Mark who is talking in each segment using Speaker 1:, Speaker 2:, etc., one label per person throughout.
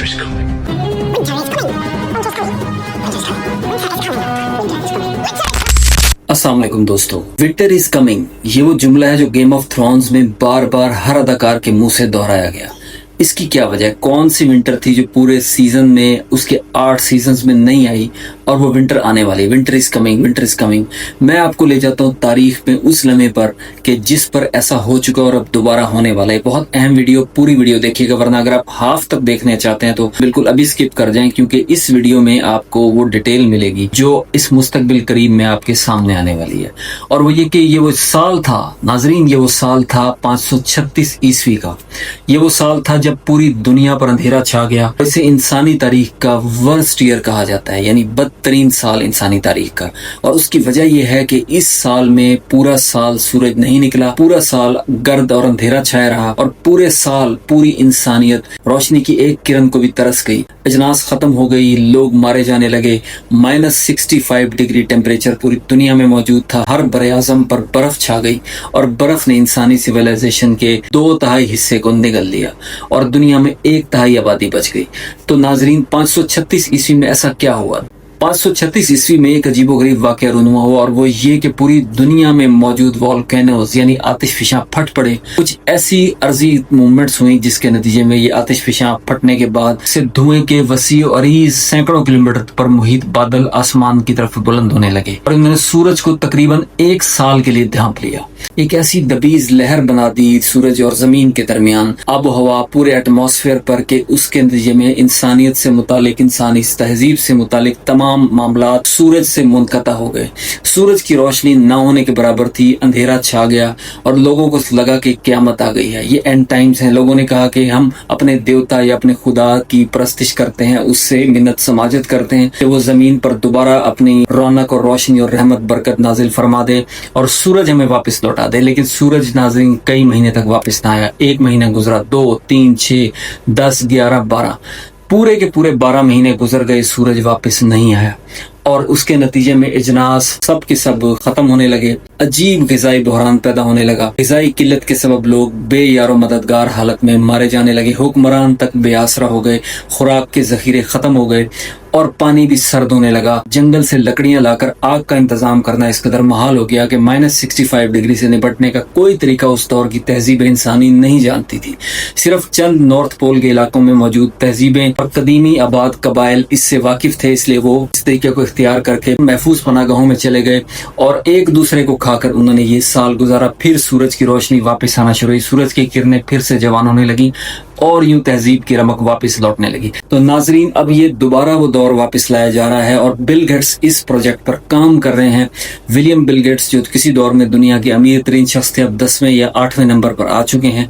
Speaker 1: Winter's coming.
Speaker 2: Winter is coming. Winter's coming. Winter's coming. Winter is coming. Winter is coming.
Speaker 3: अस्सलाम वालेकुम दोस्तों, winter is coming ये वो जुमला है जो गेम ऑफ थ्रोन्स में बार बार हर अदाकार के मुंह से दोहराया गया। इसकी क्या वजह है? कौन सी विंटर थी जो पूरे सीजन में उसके 8 सीजन्स में नहीं आई और वो विंटर आने वाली? Winter is coming, winter is coming. मैं आपको ले जाता हूँ तारीख में उस लम्हे पर कि जिस पर ऐसा हो चुका और अब दोबारा होने वाला है। बहुत अहम वीडियो, पूरी वीडियो देखिएगा, वरना अगर आप हाफ तक देखने चाहते हैं तो बिल्कुल अभी स्किप कर जाएं, क्योंकि इस वीडियो में आपको वो डिटेल मिलेगी जो इस मुस्तकबिल करीब में आपके सामने आने वाली है। और वो ये कि ये वो साल था नाजरीन, ये वो साल था 536 ईस्वी का। ये वो साल था जब पूरी दुनिया पर अंधेरा छा गया। इसे इंसानी तारीख का वर्स्ट ईयर कहा जाता है, यानी बदतरीन साल इंसानी तारीख का। और उसकी वजह यह है कि इस साल में पूरा साल सूरज नहीं निकला, पूरा साल गर्द और अंधेरा छाया रहा और पूरे साल पूरी इंसानियत रोशनी की एक किरण को भी तरस गई। अजनास खत्म हो गई, लोग मारे जाने लगे। -65 डिग्री टेम्परेचर पूरी दुनिया में मौजूद था। हर बरे आज़म पर बर्फ छा गई और बर्फ ने इंसानी सिविलाइजेशन के 2/3 हिस्से को निगल लिया और दुनिया में 1/3 आबादी बच गई। तो नाजरीन, 536 ईस्वी में ऐसा क्या हुआ? 536 ईस्वी में एक अजीबोगरीब वाक़या रूनुमा हुआ और वो ये कि पूरी दुनिया में मौजूद वॉल्केनोज यानी आतिशफिशां फट पड़े। कुछ ऐसी अर्जी मूवमेंट्स हुई जिसके नतीजे में ये आतिशफिशां फटने के बाद से धुएं के वसीअ और अरीज सैकड़ों किलोमीटर पर मुहित बादल आसमान की तरफ बुलंद होने लगे और इन्होंने सूरज को तकरीबन 1 साल के लिए ढांप लिया। एक ऐसी दबीज लहर बना दी सूरज और जमीन के दरमियान, आबो हवा पूरे एटमॉस्फेयर पर के उसके नतीजे में इंसानियत से मुतालिक, इंसानी तहजीब से मुतालिक तमाम मामलात सूरज से मुनक़ता हो गए। सूरज की रोशनी ना होने के बराबर थी, अंधेरा छा गया और लोगों को लगा कि क़यामत आ गई है, ये एंड टाइम्स हैं। लोगों ने कहा कि हम अपने देवता या अपने खुदा की परस्तिश करते हैं, उससे मिन्नत समाजत करते हैं कि वो जमीन पर दोबारा अपनी रौनक और रोशनी और रहमत बरकत नाजिल फरमा दे और सूरज हमें वापस लौटा दे। लेकिन सूरज नाज़रीन कई महीने तक वापस ना आया। 1 महीना गुजरा, 2, 3, 6, 10, 11, 12, पूरे के पूरे 12 महीने गुजर गए, सूरज वापस नहीं आया और उसके नतीजे में इजनास सब के सब खत्म होने लगे। अजीब ग़िज़ाई बहरान पैदा होने लगा। ग़िज़ाई किल्लत के सबब लोग बेयारो मददगार हालत में मारे जाने लगे। हुक्मरान तक बेआसरा हो गए, खुराक के ज़ख़ीरे ख़त्म हो गए और पानी भी सर्द होने लगा। जंगल से लकड़ियां लाकर आग का इंतजाम करना इस कदर महाल हो गया कि -65 डिग्री से निपटने का कोई तरीका उस दौर की तहजीब इंसानी नहीं जानती थी। सिर्फ चंद नॉर्थ पोल के इलाकों में मौजूद तहजीबें और कदीमी आबाद कबाइल इससे वाकिफ थे, इसलिए वो इस तरीके को इख्तियार करके महफूज पनागाहों में चले गए और एक दूसरे को खाकर उन्होंने ये साल गुजारा। फिर सूरज की रोशनी वापस आना शुरू हुई, सूरज की किरणें फिर से जवान होने लगी और यूं तहजीब की रमक वापस लौटने लगी। तो नाजरीन, अब ये दोबारा वो दौर वापस लाया जा रहा है और बिल गेट्स इस प्रोजेक्ट पर काम कर रहे हैं। विलियम बिल गेट्स जो किसी दौर में दुनिया के अमीर तरीन शख्स थे, अब 10वें या 8वें नंबर पर आ चुके हैं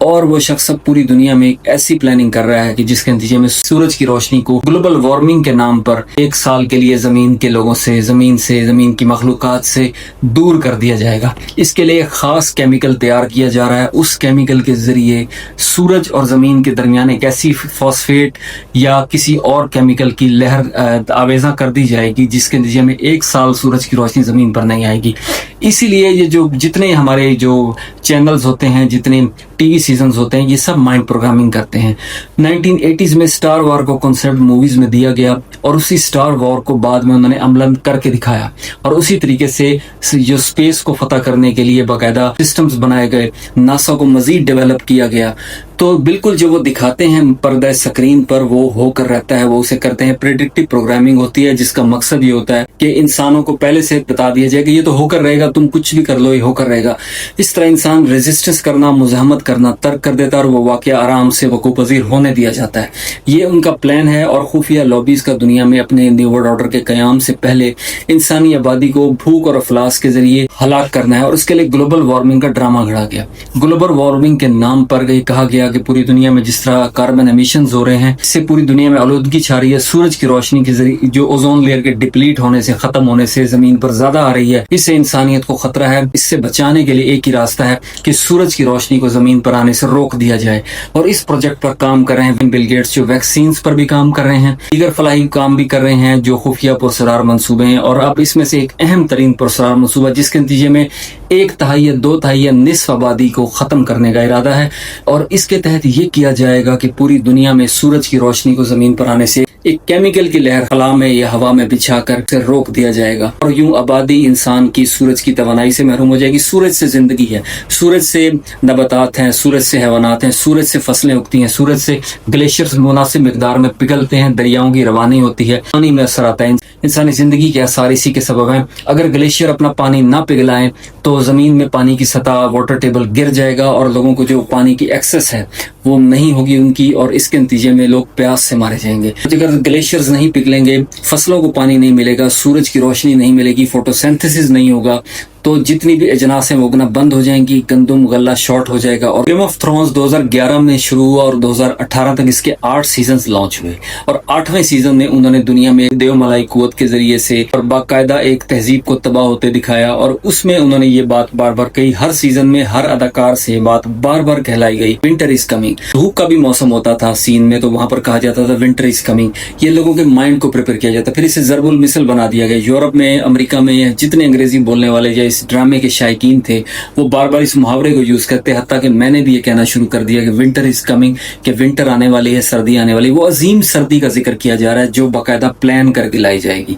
Speaker 3: और वो शख्स अब पूरी दुनिया में एक ऐसी प्लानिंग कर रहा है कि जिसके नतीजे में सूरज की रोशनी को ग्लोबल वार्मिंग के नाम पर 1 साल के लिए जमीन के लोगों से, जमीन की मखलूकात से दूर कर दिया जाएगा। इसके लिए एक खास केमिकल तैयार किया जा रहा है। उस केमिकल के जरिए सूरज और जमीन के दरमियान एक ऐसी फॉस्फेट या किसी और केमिकल की लहर आवेजा कर दी जाएगी जिसके नतीजे में 1 साल सूरज की रोशनी जमीन पर नहीं आएगी। इसीलिए ये जो जितने हमारे जो चैनल्स होते हैं, जितने टीवी सीजन्स होते हैं, ये सब माइंड प्रोग्रामिंग करते हैं। 1980s में स्टार वॉर को कॉन्सेप्ट मूवीज में दिया गया और उसी स्टार वॉर को बाद में उन्होंने अमलन करके दिखाया और उसी तरीके से जो स्पेस को फतह करने के लिए बाकायदा सिस्टम्स बनाए गए, नासा को मजीद डेवलप किया गया। तो बिल्कुल जो वो दिखाते हैं पर्दा स्क्रीन पर वो होकर रहता है, वो उसे करते हैं। प्रेडिक्टिव प्रोग्रामिंग होती है जिसका मकसद ये होता है कि इंसानों को पहले से बता दिया जाए कि ये तो होकर रहेगा, तुम कुछ भी कर लो, ये होकर रहेगा। इस तरह इंसान रेजिस्टेंस करना, मुज़ाहमत करना तर्क कर देता है और वो वाक़या आराम से वकूअ पज़ीर होने दिया जाता है। ये उनका प्लान है और खुफिया लॉबीज का दुनिया में अपने न्यू वर्ल्ड ऑर्डर के क़याम से पहले इंसानी आबादी को भूख और अफलास के जरिए हलाक करना है और उसके लिए ग्लोबल वार्मिंग का ड्रामा घड़ा गया। ग्लोबल वार्मिंग के नाम पर कहा गया कि पूरी दुनिया में जिस तरह कार्बन एमिशंस हो रहे हैं, इससे पूरी दुनिया में आलूदगी छा रही है। सूरज की रोशनी के जरिए जो ओजोन लेयर के डिप्लीट होने से, खत्म होने से जमीन पर ज्यादा आ रही है, इससे इंसानियत को खतरा है। इससे बचाने के लिए एक ही रास्ता है कि सूरज की रोशनी को जमीन पर आने से रोक दिया जाए और इस प्रोजेक्ट पर काम कर रहे हैं बिल गेट्स, जो वैक्सीन पर भी काम कर रहे हैं, दीगर फलाही काम भी कर रहे हैं जो खुफिया पुरसरार मंसूबे हैं। और अब इसमें से एक अहम तरीन पुरसरार मंसूबा जिसके नतीजे में 1 तिहाई या 2 तिहाई या निस्फ आबादी को ख़त्म करने का इरादा है और इसके तहत ये किया जाएगा कि पूरी दुनिया में सूरज की रोशनी को ज़मीन पर आने से एक केमिकल की लहर खला में या हवा में बिछाकर उसे रोक दिया जाएगा और यूं आबादी इंसान की सूरज की तवानाई से महरूम हो जाएगी। सूरज से ज़िंदगी है, सूरज से नबातात हैं, सूरज से हैवानात हैं, सूरज से फसलें उगती हैं, सूरज से ग्लेशियर्स मुनासिब मिकदार में पिघलते हैं, दरियाओं की रवानी होती है, पानी में असर आता है। इंसानी ज़िंदगी के आसार इसी के सबब हैं। अगर ग्लेशियर अपना पानी ना पिघलाएं तो ज़मीन में पानी की सतह, वाटर टेबल गिर जाएगा और लोगों को जो पानी की एक्सेस है वो नहीं होगी उनकी, और इसके नतीजे में लोग प्यास से मारे जाएंगे। अगर ग्लेशियर्स नहीं पिघलेंगे, फसलों को पानी नहीं मिलेगा, सूरज की रोशनी नहीं मिलेगी, फोटोसिंथेसिस नहीं होगा, तो जितनी भी अजनास हैं वो उगना बंद हो जाएंगी, गंदम गल्ला शॉर्ट हो जाएगा। और गेम ऑफ थ्रोन्स 2011 में शुरू हुआ और 2018 तक इसके 8 सीजन्स लॉन्च हुए और 8वें सीजन में उन्होंने दुनिया में देवमलाई कुव्वत के जरिए से और बाकायदा एक तहजीब को तबाह होते दिखाया। और उसमें उन्होंने ये बात बार बार कही, हर सीजन में हर अदाकार से ये बात बार बार कहलाई गई, विंटर इज कमिंग। धूप का भी मौसम होता था सीन में तो वहां पर कहा जाता था विंटर इज कमिंग। ये लोगों के माइंड को प्रिपेयर किया जाता, फिर इसे ज़रबुल मिसल बना दिया गया। यूरोप में, अमेरिका में जितने अंग्रेजी बोलने वाले या इस ड्रामे के शायकीन थे वो बार बार इस मुहावरे को यूज करते, हत्ता कि मैंने भी ये कहना शुरू कर दिया कि विंटर इज कमिंग, कि विंटर आने वाली है, सर्दी आने वाली है। वो अजीम सर्दी का जिक्र किया जा रहा है जो बाकायदा प्लान करके लाई जाएगी।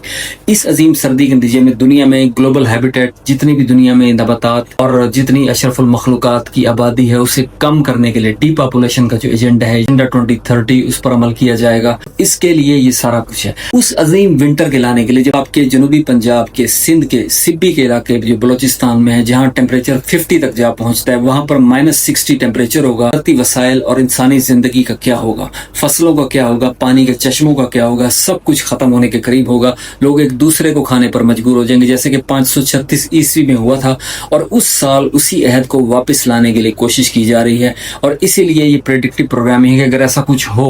Speaker 3: इस अजीम सर्दी के नतीजे में दुनिया में ग्लोबल हैबिटेट, जितनी भी दुनिया में नबातात और जितनी अशरफुल मखलूकात की आबादी है उसे कम करने के लिए डीपॉपुलेशन का जो एजेंडा है, एजेंडा 2030, उस पर अमल किया जाएगा। इसके लिए ये सारा कुछ है। उस अजीम विंटर के लाने के लिए जब आपके जनूबी पंजाब के, सिंध के, सिब्बी के इलाके जो बलोचिस्तान में है, जहां टेम्परेचर 50 तक जा पहुंचता है, वहां पर -60 टेम्परेचर होगा। धरती वसाइल और इंसानी जिंदगी का क्या होगा, फसलों का क्या होगा, पानी के चश्मों का क्या होगा, सब कुछ खत्म होने के करीब होगा। लोग एक दूसरे को खाने पर मजबूर हो जाएंगे, जैसे कि 536 ईस्वी में हुआ था। और उस साल उसी अहद को वापस लाने के लिए कोशिश की जा रही है। और इसीलिए ये प्रेडिक्टिव प्रोग्रामिंग है कि अगर ऐसा कुछ हो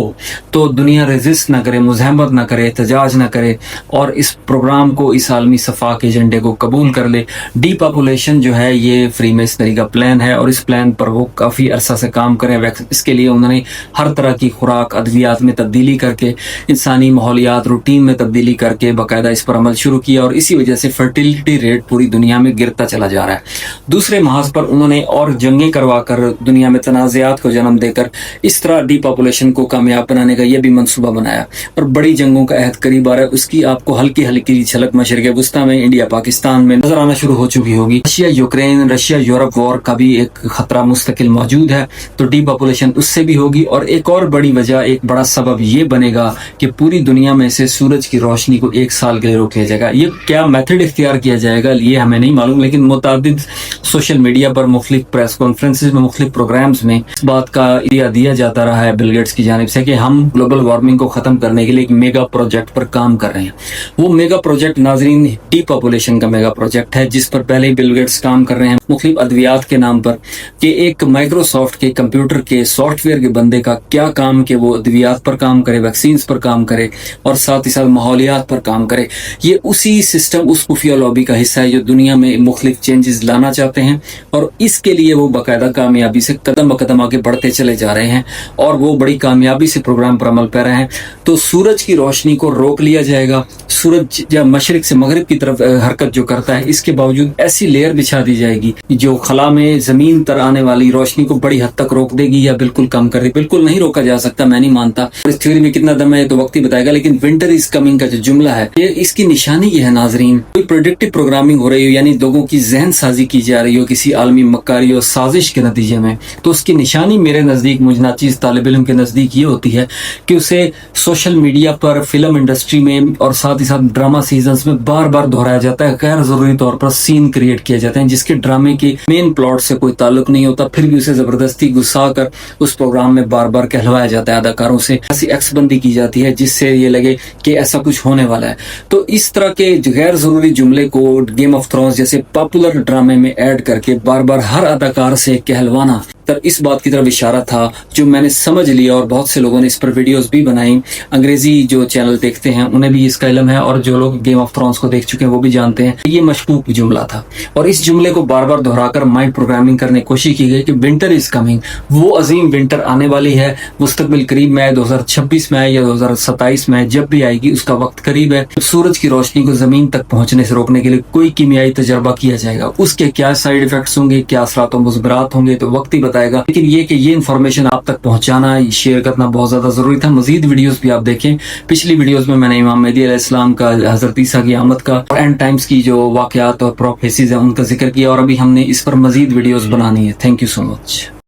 Speaker 3: तो दुनिया रेजिस्ट ना करे, मुज़ाहमत ना करे, एहतजाज ना करे और इस प्रोग्राम को, इस आलमी सफा के एजेंडे को कबूल कर ले। डीपॉपुलेशन जो है ये फ्री मेसनरी का प्लान है और इस प्लान पर वो काफ़ी अरसा से काम करें। इसके लिए उन्होंने हर तरह की खुराक, अद्वियात में तब्दीली करके, इंसानी माहौलियात, रूटीन में तब्दीली करके बाकायदा इस पर अमल शुरू किया और इसी वजह से फर्टिलिटी रेट पूरी दुनिया में गिरता चला जा रहा है। दूसरे महाज पर उन्होंने और जंगें करवा कर, दुनिया में तनाज़ात को जन्म देकर इस तरह डीपॉपुलेशन को कामयाब बनाने का यह भी मनसूबा बनाया और बड़ी जंगों का अहद करीब आ रहा है। उसकी आपको हल्की हल्की झलक मशरिक़ वस्ता में, इंडिया पाकिस्तान में नजर आना शुरू हो चुकी होगी। Russia Ukraine, Russia Europe war का भी एक खतरा मुस्तकिल मौजूद है, तो डीपॉपुलेशन उससे भी होगी। और एक और बड़ी वजह, एक बड़ा सबब ये बनेगा कि पूरी दुनिया में से सूरज की रोशनी को 1 साल के लिए रोक लिया जाएगा। ये क्या मेथड इख्तियार किया जाएगा ये हमें नहीं मालूम, लेकिन मुतादिद सोशल मीडिया पर, मुख्तलिफ प्रेस कॉन्फ्रेंसेज में, मुख्तलिफ प्रोग्राम्स में इस बात का आइडिया दिया जाता रहा है बिल गेट्स की जानिब से कि हम ग्लोबल वार्मिंग को खत्म करने के लिए एक मेगा प्रोजेक्ट पर काम कर रहे हैं। वो मेगा प्रोजेक्ट नाजरीन डीपॉपुलेशन का मेगा प्रोजेक्ट है, जिस पर पहले ही बिल गेट्स काम कर रहे हैं मुख्तलिफ अद्वियात के नाम पर, कि एक माइक्रोसॉफ्ट के कंप्यूटर के सॉफ्टवेयर के बंदे का क्या काम कि वो अद्वियात पर काम करे, वैक्सीन पर काम करे और साथ ही साथ माहौलियात पर काम करे। ये उसी सिस्टम, उस खुफिया लॉबी का हिस्सा है जो दुनिया में मुख्तलिफ चेंजेस लाना चाहते हैं और इसके लिए वो बाकायदा कामयाबी से कदम ब कदम आगे बढ़ते चले जा रहे हैं और वो बड़ी कामयाबी से प्रोग्राम पर अमल कर रहे हैं। तो सूरज की रोशनी को रोक लिया जाएगा। सूरज जब मशरिक से मगरिब की तरफ हरकत जो करता है, इसके बावजूद ऐसी लेयर बिछा दी जाएगी जो खला में जमीन तर आने वाली रोशनी को बड़ी हद तक रोक देगी या बिल्कुल कम कर देगी। बिल्कुल नहीं रोका जा सकता, मैं नहीं मानता। इस थ्योरी में कितना दम है तो वक्त ही बताएगा, लेकिन विंटर इज कमिंग का जो जुमला है ये, इसकी निशानी ये है नाजरीन, कोई प्रेडिक्टिव प्रोग्रामिंग हो रही हो, यानी लोगों की जहन साजी की जा रही हो किसी आलमी मक्कारी और साजिश के नतीजे में, तो उसकी निशानी मेरे नजदीक, मुझ नाचीज तालिब इल्म के नजदीक ये होती है कि उसे सोशल मीडिया पर, फिल्म इंडस्ट्री में और साथ ही साथ ड्रामा सीजन्स में बार बार दोहराया जाता है। गैर जरूरी तौर पर सीन क्रिएट किए जाते हैं जिसके ड्रामे के मेन प्लॉट से कोई ताल्लुक नहीं होता, फिर भी उसे जबरदस्ती गुस्सा कर उस प्रोग्राम में बार बार कहलवाया जाता है। अदाकारों से ऐसी एक्सबंदी की जाती है जिससे ये लगे कि ऐसा कुछ होने वाला है। तो इस तरह के गैर जरूरी जुमले को गेम ऑफ थ्रोन्स जैसे पॉपुलर ड्रामे में ऐड करके बार बार हर अदाकार से कहलवाना तर इस बात की तरफ इशारा था जो मैंने समझ लिया, और बहुत से लोगों ने इस पर वीडियोस भी बनाई। अंग्रेजी जो चैनल देखते हैं उन्हें भी इसका इल्म है, और जो लोग गेम ऑफ थ्रोन्स को देख चुके हैं वो भी जानते हैं। ये मशकूक जुमला था, और इस जुमले को बार बार दोहराकर माइंड प्रोग्रामिंग करने की कोशिश की गई कि विंटर इज कमिंग, वो अजीम विंटर आने वाली है, मुस्तकबिल करीब में है, 2026 में है या 2027 में है, जब भी आएगी उसका वक्त करीब है। सूरज की रोशनी को जमीन तक पहुंचने से रोकने के लिए कोई कीमियाई तजर्बा किया जाएगा, उसके क्या साइड इफेक्ट्स होंगे, क्या असरात व मुज़बरात होंगे, तो वक्त ही बताएगा। लेकिन ये कि ये इन्फॉर्मेशन आप तक पहुंचाना, शेयर करना बहुत ज्यादा जरूरी था। मजीद वीडियोस भी आप देखें, पिछली वीडियोस में मैंने इमाम मेहदी अलैहिस्सलाम का, हजरत ईसा की आमद का, एंड टाइम्स की जो वाकयात और प्रोफेसीज है उनका जिक्र किया, और अभी हमने इस पर मजीद वीडियोस बनानी है। Thank you so much.